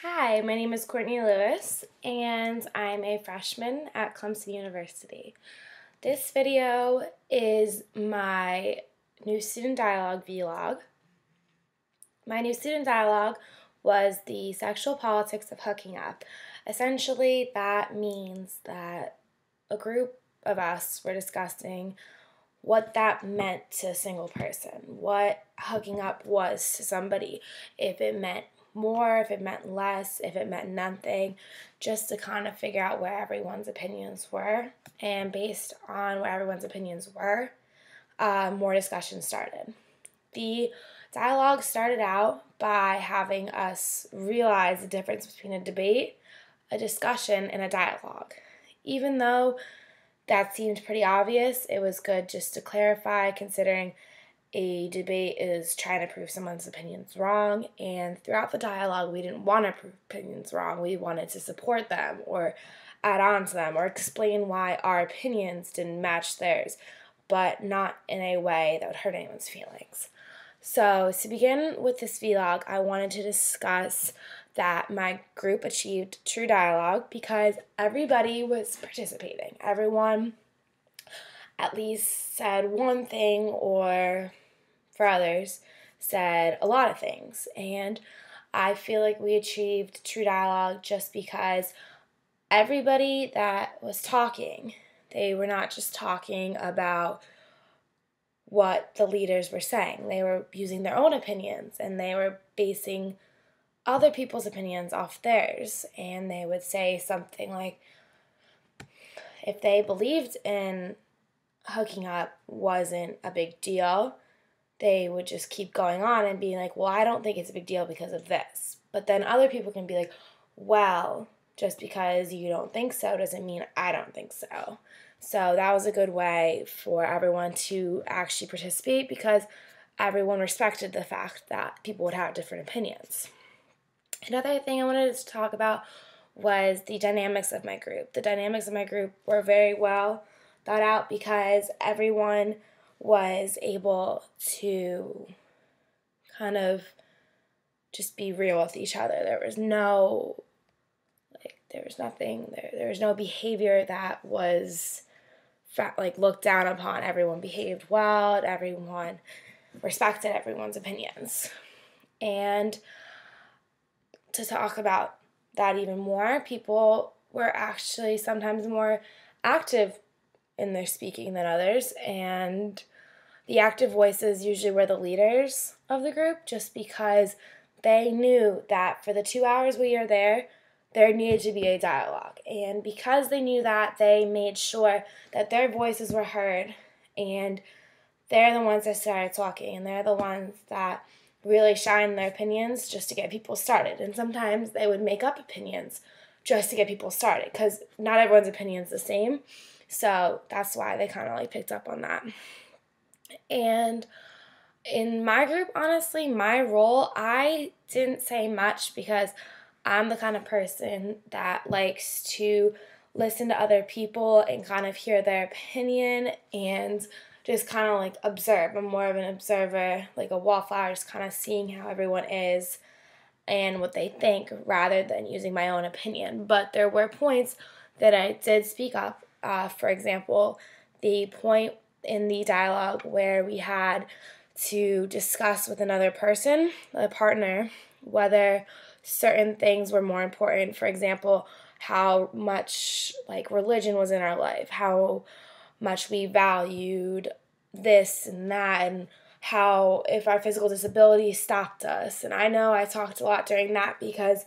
Hi, my name is Courtney Lewis, and I'm a freshman at Clemson University. This video is my new student dialogue vlog. My new student dialogue was the sexual politics of hooking up. Essentially, that means that a group of us were discussing what that meant to a single person, what hooking up was to somebody, if it meant more, if it meant less, if it meant nothing, just to kind of figure out where everyone's opinions were. And based on where everyone's opinions were, more discussion started. The dialogue started out by having us realize the difference between a debate, a discussion, and a dialogue. Even though that seemed pretty obvious, it was good just to clarify, considering a debate is trying to prove someone's opinions wrong, and throughout the dialogue we didn't want to prove opinions wrong. We wanted to support them or add on to them or explain why our opinions didn't match theirs, but not in a way that would hurt anyone's feelings. So to begin with this vlog, I wanted to discuss that my group achieved true dialogue because everybody was participating. Everyone at least said one thing, or for others, said a lot of things. And I feel like we achieved true dialogue just because everybody that was talking, they were not just talking about what the leaders were saying. They were using their own opinions, and they were basing other people's opinions off theirs. And they would say something like, if they believed in hooking up wasn't a big deal, they would just keep going on and being like, well, I don't think it's a big deal because of this. But then other people can be like, well, just because you don't think so doesn't mean I don't think so. So that was a good way for everyone to actually participate because everyone respected the fact that people would have different opinions. Another thing I wanted to talk about was the dynamics of my group. The dynamics of my group were very well thought out because everyone was able to kind of just be real with each other. There was no behavior that was looked down upon. Everyone behaved well, and everyone respected everyone's opinions. And to talk about that even more, people were actually sometimes more active in their speaking than others, and the active voices usually were the leaders of the group, just because they knew that for the 2 hours we were there needed to be a dialogue. And because they knew that, they made sure that their voices were heard, and they're the ones that started talking, and they're the ones that really shine their opinions just to get people started. And sometimes they would make up opinions just to get people started, because not everyone's opinion is the same. So that's why they kind of picked up on that. And in my group, honestly, my role, I didn't say much because I'm the kind of person that likes to listen to other people and kind of hear their opinion and just kind of observe. I'm more of an observer, like a wallflower, just kind of seeing how everyone is and what they think rather than using my own opinion. But there were points that I did speak up. For example, the point in the dialogue where we had to discuss with another person, a partner, whether certain things were more important. For example, how much religion was in our life, how much we valued this and that, and how if our physical disability stopped us. And I know I talked a lot during that because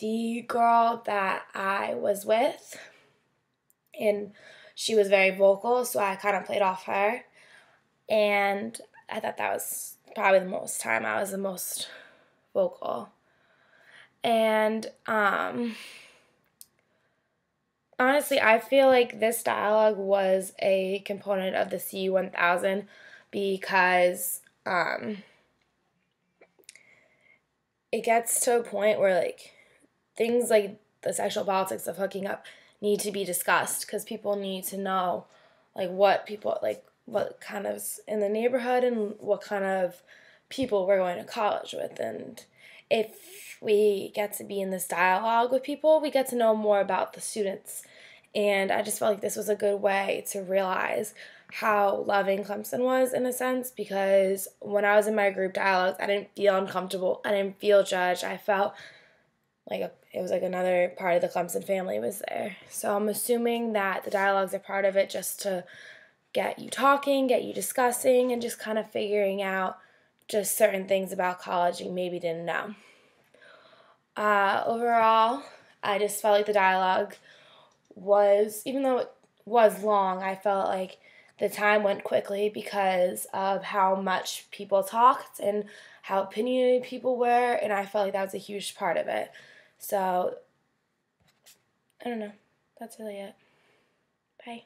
the girl that I was with, and she was very vocal, so I kind of played off her. And I thought that was probably the most time I was the most vocal. And honestly, I feel like this dialogue was a component of the CU1000 because it gets to a point where things like the sexual politics of hooking up need to be discussed because people need to know what people what kind of in the neighborhood and what kind of people we're going to college with. And if we get to be in this dialogue with people, we get to know more about the students. And I just felt like this was a good way to realize how loving Clemson was in a sense, because when I was in my group dialogues, I didn't feel uncomfortable. I didn't feel judged. I felt like it was like another part of the Clemson family was there. So I'm assuming that the dialogues are part of it just to get you talking, get you discussing, and just kind of figuring out just certain things about college you maybe didn't know. Overall, I just felt like the dialogue was, even though it was long, I felt like the time went quickly because of how much people talked and how opinionated people were, and I felt like that was a huge part of it. So, I don't know. That's really it. Bye.